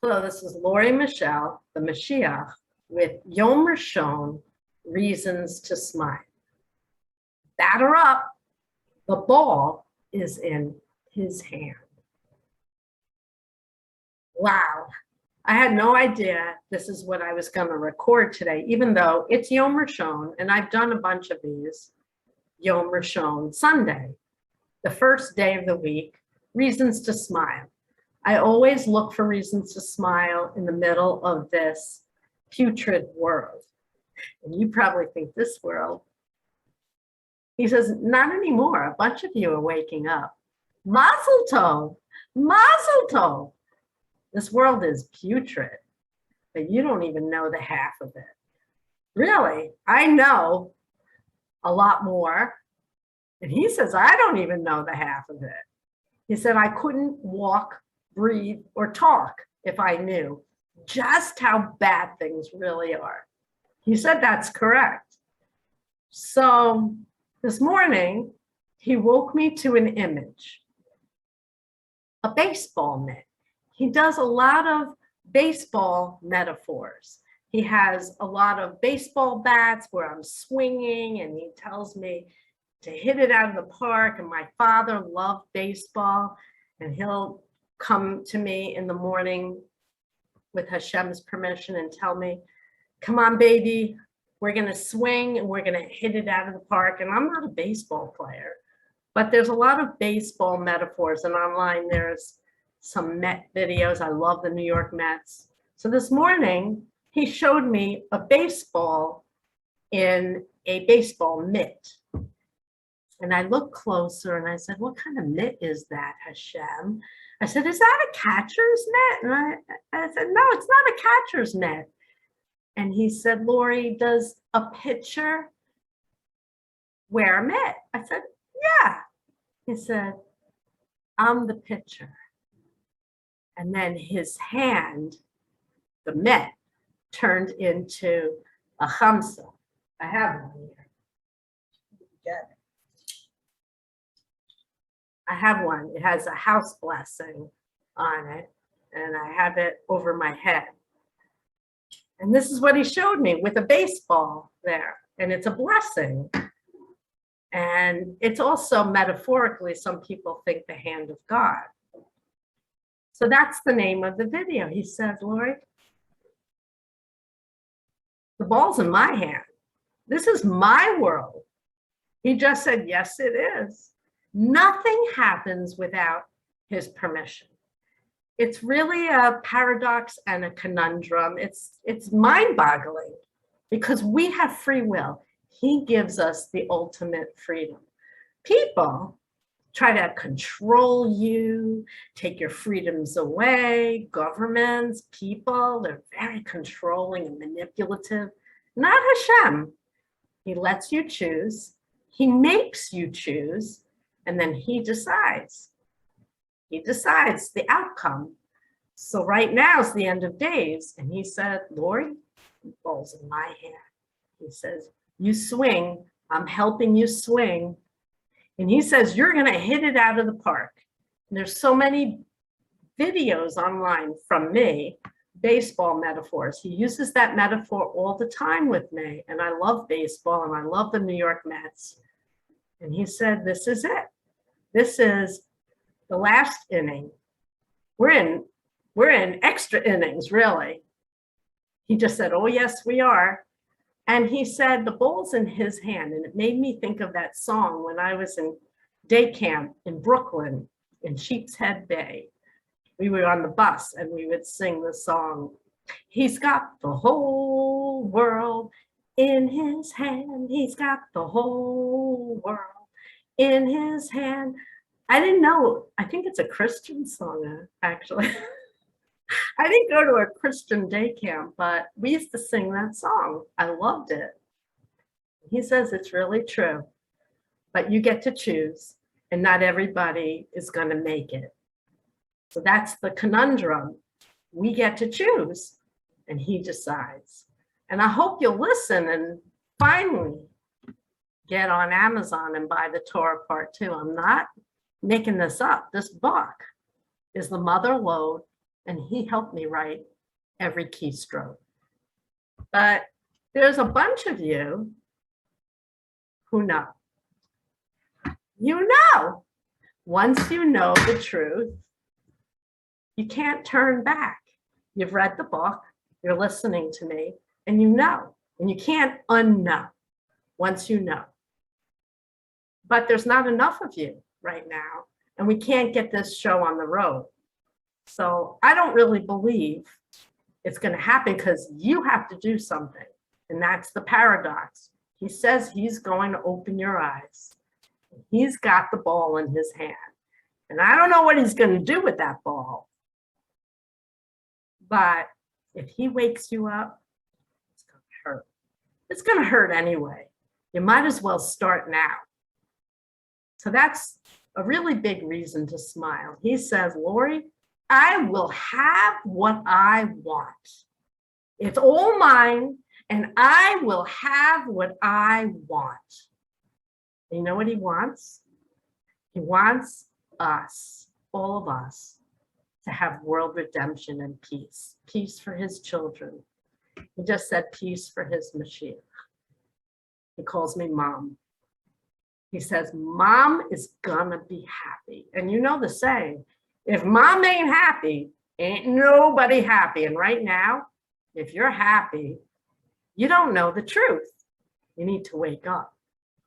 Hello, this is Lori Michelle, the Moshiach, with Yom Rishon, Reasons to Smile. Batter up, the ball is in his hand. Wow, I had no idea this is what I was going to record today, even though it's Yom Rishon, and I've done a bunch of these. Yom Rishon Sunday, the first day of the week, reasons to smile. I always look for reasons to smile in the middle of this putrid world. And you probably think this world. He says, not anymore. A bunch of you are waking up. Mazel tov, mazel tov. This world is putrid, but you don't even know the half of it. Really, I know a lot more. And he says, I don't even know the half of it. He said, I couldn't walk, breathe, or talk if I knew just how bad things really are. He said that's correct. So this morning, he woke me to an image, a baseball mitt. He does a lot of baseball metaphors. He has a lot of baseball bats where I'm swinging, and he tells me to hit it out of the park. And my father loved baseball, and he'll come to me in the morning with Hashem's permission and tell me, come on, baby, we're going to swing and we're going to hit it out of the park. And I'm not a baseball player, but there's a lot of baseball metaphors, and online there's some Met videos. I love the New York Mets. So this morning, he showed me a baseball in a baseball mitt. And I looked closer and I said, what kind of mitt is that, Hashem? I said, is that a catcher's mitt? And I said, no, it's not a catcher's mitt. And he said, Lori, does a pitcher wear a mitt? I said, yeah. He said, I'm the pitcher. And then his hand, the mitt, turned into a Chamsa. I have one here. Get it. I have one. It has a house blessing on it, and I have it over my head. And this is what he showed me with a baseball there, and it's a blessing. And it's also metaphorically, some people think the hand of God. So that's the name of the video. He says, Lord, the ball's in my hand. This is my world. He just said, yes, it is. Nothing happens without his permission. It's really a paradox and a conundrum. It's mind-boggling because we have free will. He gives us the ultimate freedom. People try to control you, take your freedoms away. Governments, people, they're very controlling and manipulative. Not Hashem. He lets you choose. He makes you choose. And then he decides. He decides the outcome. So right now is the end of days. And he said, Lord, the ball's in my hand. He says, you swing. I'm helping you swing. And he says, you're going to hit it out of the park. And there's so many videos online from me, baseball metaphors. He uses that metaphor all the time with me. And I love baseball, and I love the New York Mets. And he said, this is it. This is the last inning. We're in extra innings, really. He just said, oh, yes, we are. And he said, the ball's in his hand. And it made me think of that song when I was in day camp in Brooklyn, in Sheepshead Bay. We were on the bus and we would sing the song, he's got the whole world in his hand. He's got the whole world in his hand. I didn't know, I think it's a Christian song, actually. I didn't go to a Christian day camp, but we used to sing that song. I loved it. He says it's really true, but you get to choose, and not everybody is going to make it. So that's the conundrum. We get to choose, and he decides. And I hope you'll listen and finally get on Amazon and buy the Torah Part 2. I'm not making this up. This book is the mother lode and he helped me write every keystroke. But there's a bunch of you who know. You know, once you know the truth, you can't turn back. You've read the book, you're listening to me, and you know, and you can't unknow once you know. But there's not enough of you right now, and we can't get this show on the road. So I don't really believe it's going to happen because you have to do something. And that's the paradox. He says he's going to open your eyes. He's got the ball in his hand. And I don't know what he's going to do with that ball. But if he wakes you up, it's going to hurt. It's going to hurt anyway. You might as well start now. So that's a really big reason to smile. He says, Lori, I will have what I want. It's all mine, and I will have what I want. And you know what he wants? He wants us, all of us, to have world redemption and peace. Peace for his children. He just said peace for his Moshiach. He calls me mom. He says, mom is gonna be happy. And you know the saying, if mom ain't happy, ain't nobody happy. And right now, if you're happy, you don't know the truth. You need to wake up.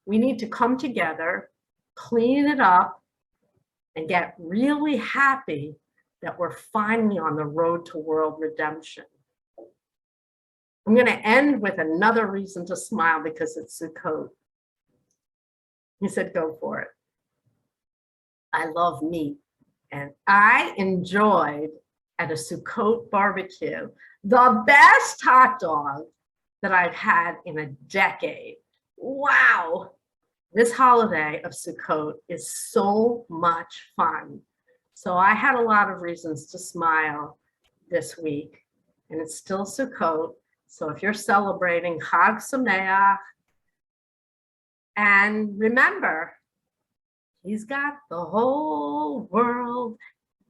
We need to come together, clean it up, and get really happy that we're finally on the road to world redemption. I'm going to end with another reason to smile because it's Sukkot. He said, go for it. I love meat. And I enjoyed at a Sukkot barbecue the best hot dog that I've had in a decade. Wow. This holiday of Sukkot is so much fun. So I had a lot of reasons to smile this week, and it's still Sukkot. So if you're celebrating, Chag Sameach, and remember, he's got the whole world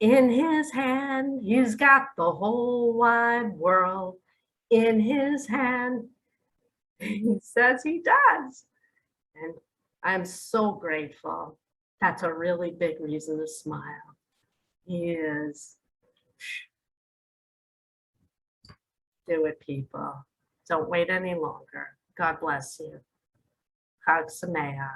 in his hand. He's got the whole wide world in his hand. He says he does. And I'm so grateful. That's a really big reason to smile. He is. Do it, people. Don't wait any longer. God bless you. Chag Sameach.